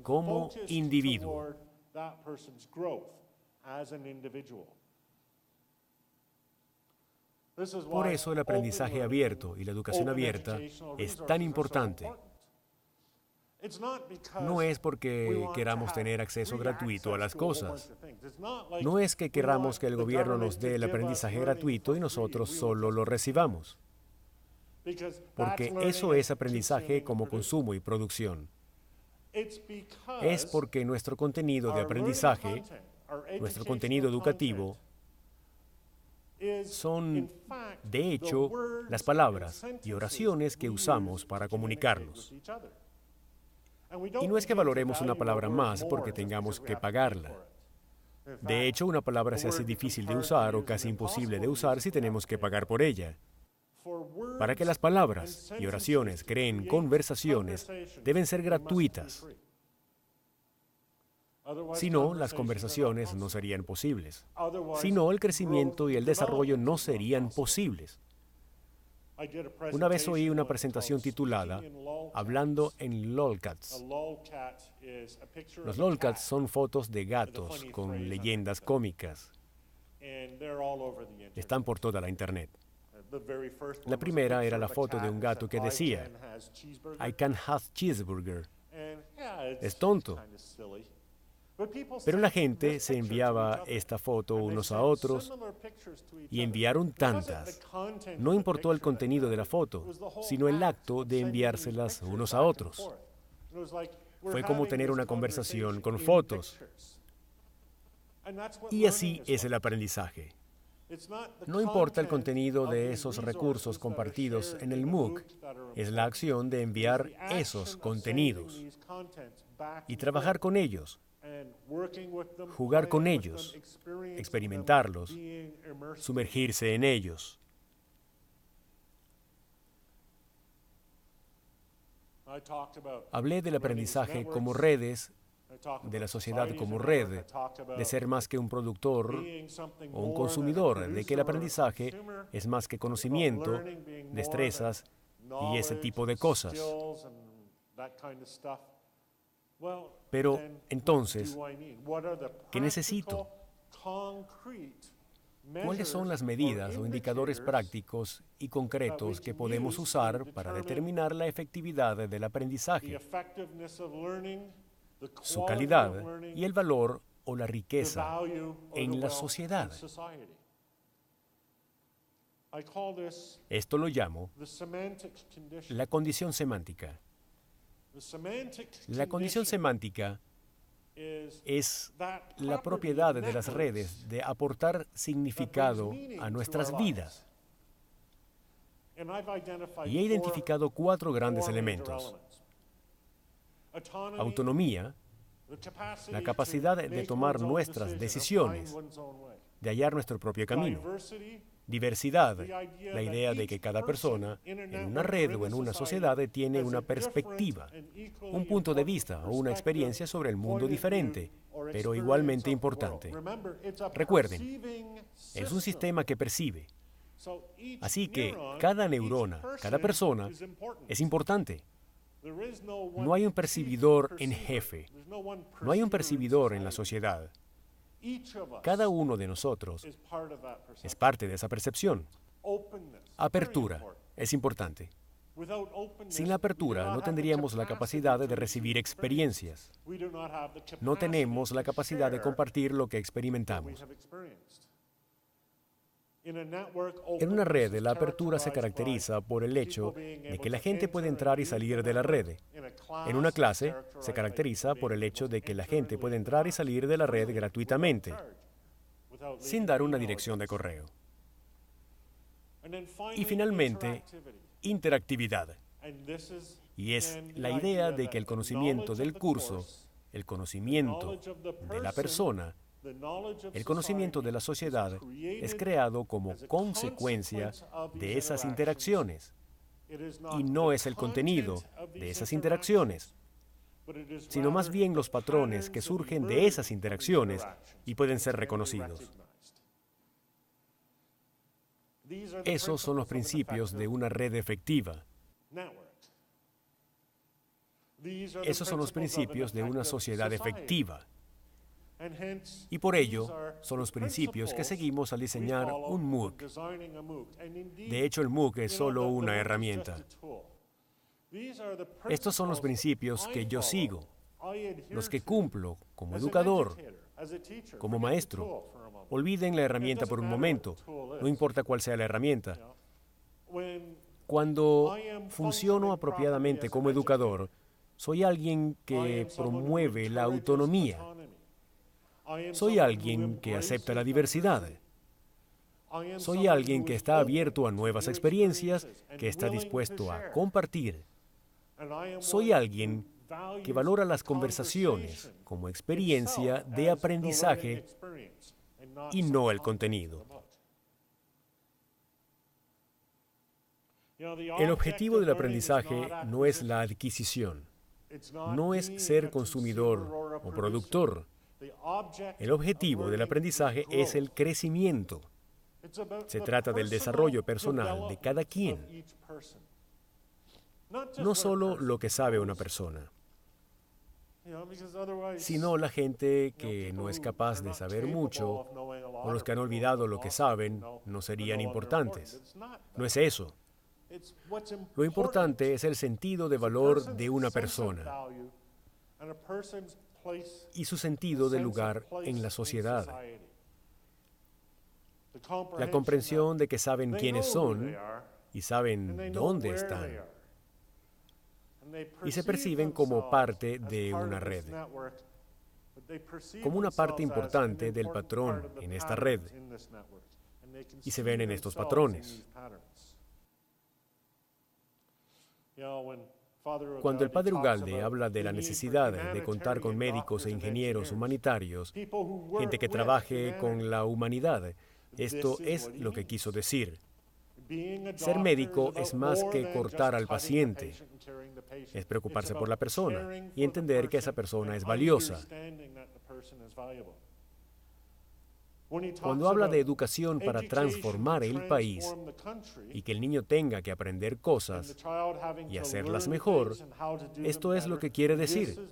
como individuo. Por eso el aprendizaje abierto y la educación abierta es tan importante. No es porque queramos tener acceso gratuito a las cosas. No es que queramos que el gobierno nos dé el aprendizaje gratuito y nosotros solo lo recibamos. Porque eso es aprendizaje como consumo y producción. Es porque nuestro contenido de aprendizaje, nuestro contenido educativo, son, de hecho, las palabras y oraciones que usamos para comunicarnos. Y no es que valoremos una palabra más porque tengamos que pagarla. De hecho, una palabra se hace difícil de usar o casi imposible de usar si tenemos que pagar por ella. Para que las palabras y oraciones creen conversaciones, deben ser gratuitas. Si no, las conversaciones no serían posibles. Si no, el crecimiento y el desarrollo no serían posibles. Una vez oí una presentación titulada Hablando en lolcats. Los lolcats son fotos de gatos con leyendas cómicas. Están por toda la internet. La primera era la foto de un gato que decía, I can have cheeseburger. Es tonto. Pero la gente se enviaba esta foto unos a otros y enviaron tantas. No importó el contenido de la foto, sino el acto de enviárselas unos a otros. Fue como tener una conversación con fotos. Y así es el aprendizaje. No importa el contenido de esos recursos compartidos en el MOOC, es la acción de enviar esos contenidos y trabajar con ellos, jugar con ellos, experimentarlos, sumergirse en ellos. Hablé del aprendizaje como redes, de la sociedad como red, de ser más que un productor o un consumidor, de que el aprendizaje es más que conocimiento, destrezas y ese tipo de cosas. Pero, entonces, ¿qué necesito? ¿Cuáles son las medidas o indicadores prácticos y concretos que podemos usar para determinar la efectividad del aprendizaje, su calidad y el valor o la riqueza en la sociedad? Esto lo llamo la condición semántica. La condición semántica es la propiedad de las redes de aportar significado a nuestras vidas. Y he identificado 4 grandes elementos. Autonomía, la capacidad de tomar nuestras decisiones, de hallar nuestro propio camino. Diversidad, la idea de que cada persona, en una red o en una sociedad, tiene una perspectiva, un punto de vista o una experiencia sobre el mundo diferente, pero igualmente importante. Recuerden, es un sistema que percibe. Así que cada neurona, cada persona, es importante. No hay un percibidor en jefe. No hay un percibidor en la sociedad. Cada uno de nosotros es parte de esa percepción. Apertura es importante. Sin la apertura no tendríamos la capacidad de recibir experiencias. No tenemos la capacidad de compartir lo que experimentamos. En una red, la apertura se caracteriza por el hecho de que la gente puede entrar y salir de la red. En una clase, se caracteriza por el hecho de que la gente puede entrar y salir de la red gratuitamente, sin dar una dirección de correo. Y finalmente, interactividad. Y es la idea de que el conocimiento del curso, el conocimiento de la persona, el conocimiento de la sociedad es creado como consecuencia de esas interacciones. Y no es el contenido de esas interacciones, sino más bien los patrones que surgen de esas interacciones y pueden ser reconocidos. Esos son los principios de una red efectiva. Esos son los principios de una sociedad efectiva. Y por ello, son los principios que seguimos al diseñar un MOOC. De hecho, el MOOC es solo una herramienta. Estos son los principios que yo sigo, los que cumplo como educador, como maestro. Olviden la herramienta por un momento, no importa cuál sea la herramienta. Cuando funciono apropiadamente como educador, soy alguien que promueve la autonomía. Soy alguien que acepta la diversidad. Soy alguien que está abierto a nuevas experiencias, que está dispuesto a compartir. Soy alguien que valora las conversaciones como experiencia de aprendizaje y no el contenido. El objetivo del aprendizaje no es la adquisición, no es ser consumidor o productor. El objetivo del aprendizaje es el crecimiento. Se trata del desarrollo personal de cada quien, no solo lo que sabe una persona, sino la gente que no es capaz de saber mucho o los que han olvidado lo que saben no serían importantes. No es eso. Lo importante es el sentido de valor de una persona y su sentido de lugar en la sociedad. La comprensión de que saben quiénes son y saben dónde están. Y se perciben como parte de una red, como una parte importante del patrón en esta red. Y se ven en estos patrones. Cuando el padre Ugalde habla de la necesidad de contar con médicos e ingenieros humanitarios, gente que trabaje con la humanidad, esto es lo que quiso decir. Ser médico es más que cortar al paciente, es preocuparse por la persona y entender que esa persona es valiosa. Cuando habla de educación para transformar el país y que el niño tenga que aprender cosas y hacerlas mejor, esto es lo que quiere decir.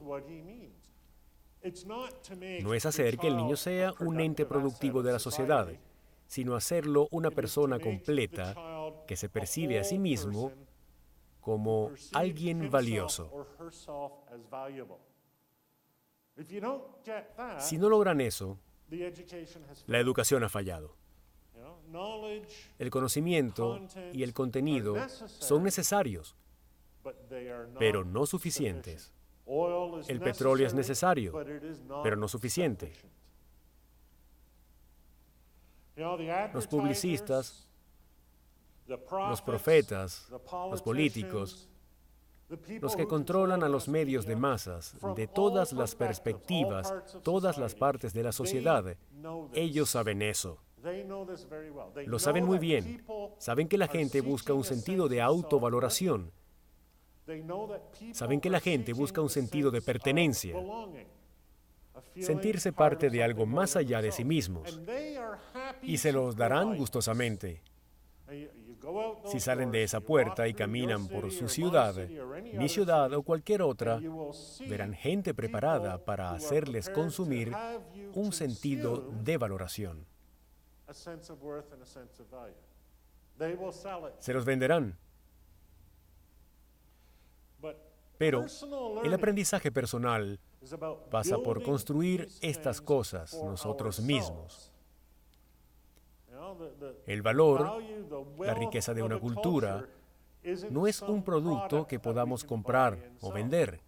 No es hacer que el niño sea un ente productivo de la sociedad, sino hacerlo una persona completa que se percibe a sí mismo como alguien valioso. Si no logran eso, la educación ha fallado. El conocimiento y el contenido son necesarios, pero no suficientes. El petróleo es necesario, pero no suficiente. Los publicistas, los profetas, los políticos, los que controlan a los medios de masas, de todas las perspectivas, todas las partes de la sociedad, ellos saben eso. Lo saben muy bien. Saben que la gente busca un sentido de autovaloración. Saben que la gente busca un sentido de pertenencia. Sentirse parte de algo más allá de sí mismos. Y se los darán gustosamente. Si salen de esa puerta y caminan por su ciudad, mi ciudad o cualquier otra, verán gente preparada para hacerles consumir un sentido de valoración. Se los venderán. Pero el aprendizaje personal pasa por construir estas cosas nosotros mismos. El valor, la riqueza de una cultura, no es un producto que podamos comprar o vender.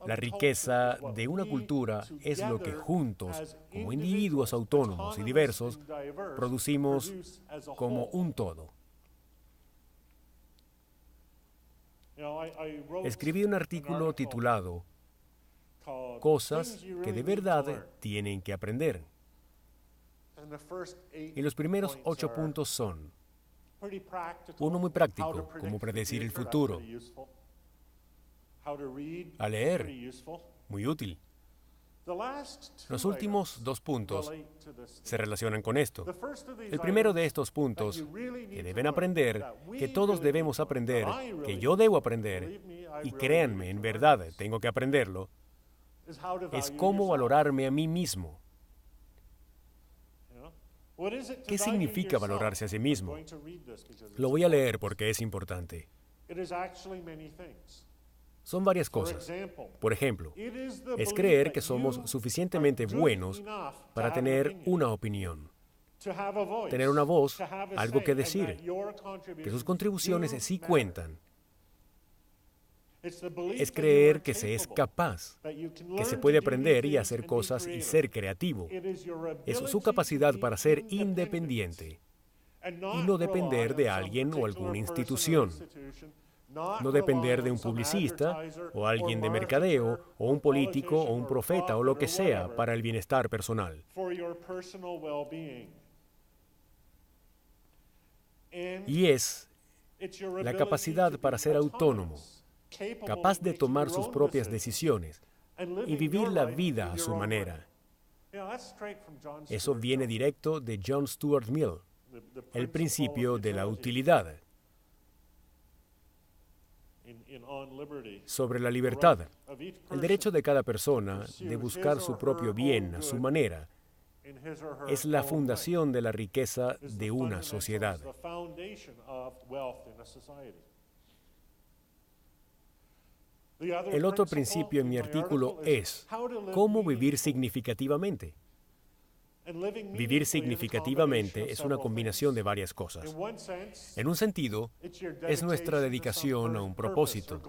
La riqueza de una cultura es lo que juntos, como individuos autónomos y diversos, producimos como un todo. Escribí un artículo titulado Cosas que de verdad tienen que aprender. Y los primeros 8 puntos son: uno, muy práctico, cómo predecir el futuro. A leer, muy útil. Los últimos 2 puntos se relacionan con esto. El primero de estos puntos, que deben aprender, que todos debemos aprender, que yo debo aprender, y créanme, en verdad tengo que aprenderlo, es cómo valorarme a mí mismo. ¿Qué significa valorarse a sí mismo? Lo voy a leer porque es importante. Son varias cosas. Por ejemplo, es creer que somos suficientemente buenos para tener una opinión, tener una voz, algo que decir, que sus contribuciones sí cuentan. Es creer que se es capaz, que se puede aprender y hacer cosas y ser creativo. Es su capacidad para ser independiente y no depender de alguien o alguna institución. No depender de un publicista o alguien de mercadeo o un político o un profeta o lo que sea para el bienestar personal. Y es la capacidad para ser autónomo, capaz de tomar sus propias decisiones y vivir la vida a su manera. Eso viene directo de John Stuart Mill, el principio de la utilidad. Sobre la libertad, el derecho de cada persona de buscar su propio bien a su manera es la fundación de la riqueza de una sociedad. El otro principio en mi artículo es cómo vivir significativamente. Vivir significativamente es una combinación de varias cosas. En un sentido, es nuestra dedicación a un propósito.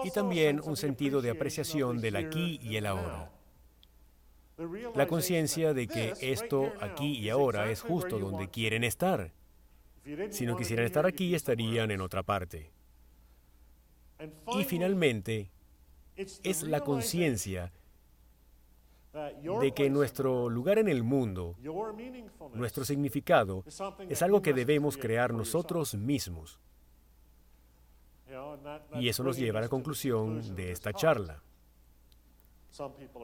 Y también un sentido de apreciación del aquí y el ahora. La conciencia de que esto, aquí y ahora, es justo donde quieren estar. Si no quisieran estar aquí, estarían en otra parte. Y finalmente, es la conciencia de que nuestro lugar en el mundo, nuestro significado, es algo que debemos crear nosotros mismos. Y eso nos lleva a la conclusión de esta charla.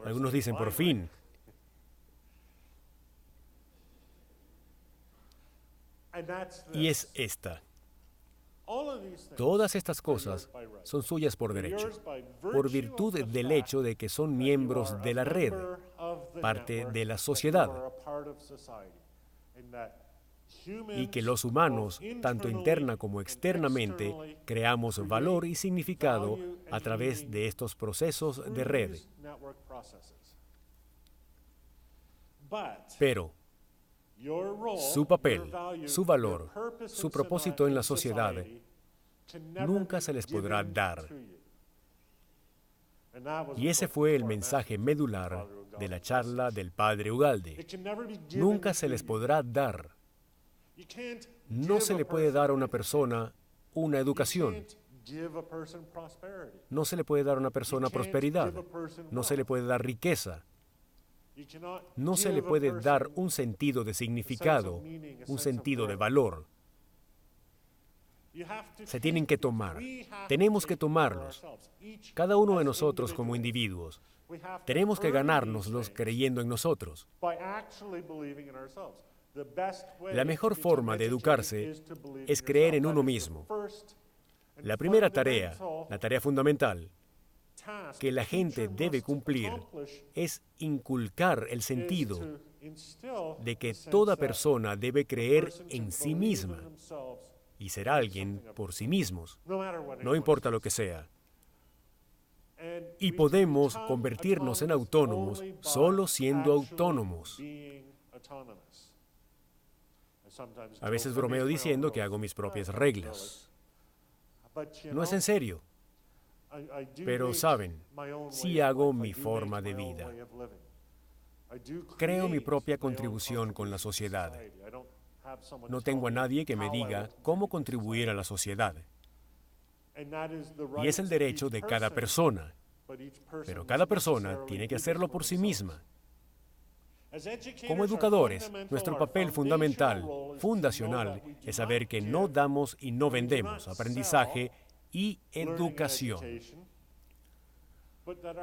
Algunos dicen, por fin. Y es esta. Todas estas cosas son suyas por derecho, por virtud del hecho de que son miembros de la red, parte de la sociedad, y que los humanos, tanto interna como externamente, creamos valor y significado a través de estos procesos de red. Pero su papel, su valor, su propósito en la sociedad nunca se les podrá dar. Y ese fue el mensaje medular de la charla del padre Ugalde. Nunca se les podrá dar. No se le puede dar a una persona una educación. No se le puede dar a una persona prosperidad. No se le puede dar riqueza. No se le puede dar un sentido de significado, un sentido de valor. Se tienen que tomar. Tenemos que tomarlos. Cada uno de nosotros como individuos. Tenemos que ganárnoslos creyendo en nosotros. La mejor forma de educarse es creer en uno mismo. La primera tarea, la tarea fundamental, que la gente debe cumplir es inculcar el sentido de que toda persona debe creer en sí misma y ser alguien por sí mismos, no importa lo que sea. Y podemos convertirnos en autónomos solo siendo autónomos. A veces bromeo diciendo que hago mis propias reglas. No es en serio, pero saben, sí hago mi forma de vida. Creo mi propia contribución con la sociedad. No tengo a nadie que me diga cómo contribuir a la sociedad. Y es el derecho de cada persona, pero cada persona tiene que hacerlo por sí misma. Como educadores, nuestro papel fundamental, fundacional, es saber que no damos y no vendemos aprendizaje y educación.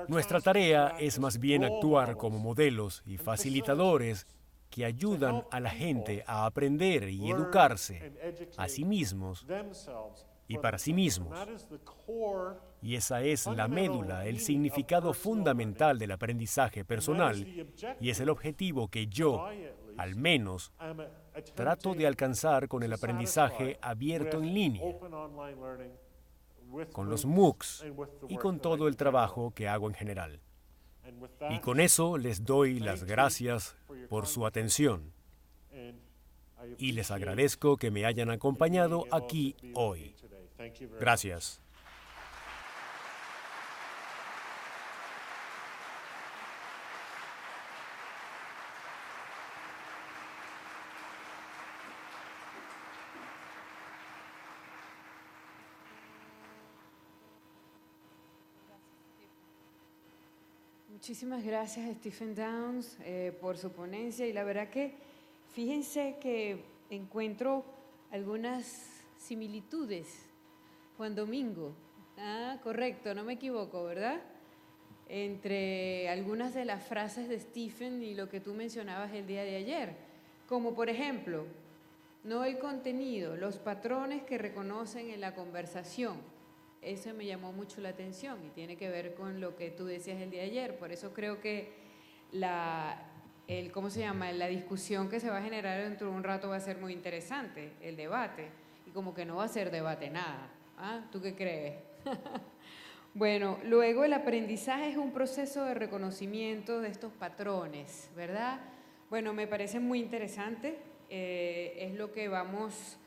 Nuestra tarea es más bien actuar como modelos y facilitadores que ayudan a la gente a aprender y educarse a sí mismos y para sí mismos. Y esa es la médula, el significado fundamental del aprendizaje personal, y es el objetivo que yo, al menos, trato de alcanzar con el aprendizaje abierto en línea, con los MOOCs y con todo el trabajo que hago en general. Y con eso les doy las gracias por su atención. Y les agradezco que me hayan acompañado aquí hoy. Gracias.
Muchísimas gracias, Stephen Downes, por su ponencia. Y la verdad que fíjense que encuentro algunas similitudes. Juan Domingo, correcto, no me equivoco, ¿verdad? Entre algunas de las frases de Stephen y lo que tú mencionabas el día de ayer. Como por ejemplo, no el contenido, los patrones que reconocen en la conversación. Eso me llamó mucho la atención y tiene que ver con lo que tú decías el día de ayer. Por eso creo que la discusión que se va a generar dentro de un rato va a ser muy interesante, el debate. Y como que no va a ser debate nada. ¿Tú qué crees? Bueno, luego el aprendizaje es un proceso de reconocimiento de estos patrones, ¿verdad? Bueno, me parece muy interesante. Es lo que vamos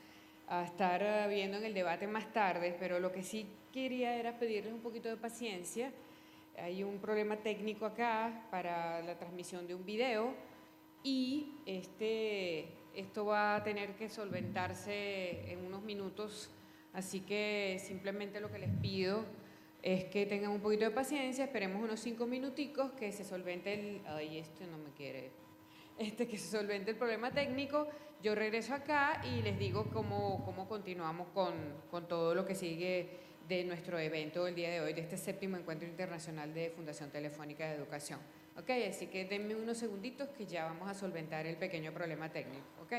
a estar viendo en el debate más tarde, pero lo que sí quería era pedirles un poquito de paciencia. Hay un problema técnico acá para la transmisión de un video y esto va a tener que solventarse en unos minutos, así que simplemente lo que les pido es que tengan un poquito de paciencia, esperemos unos 5 minuticos que se solvente que se solvente el problema técnico. Yo regreso acá y les digo cómo continuamos con todo lo que sigue de nuestro evento el día de hoy, de este 7º Encuentro Internacional de Fundación Telefónica de Educación. Ok, así que denme unos segunditos que ya vamos a solventar el pequeño problema técnico. Ok.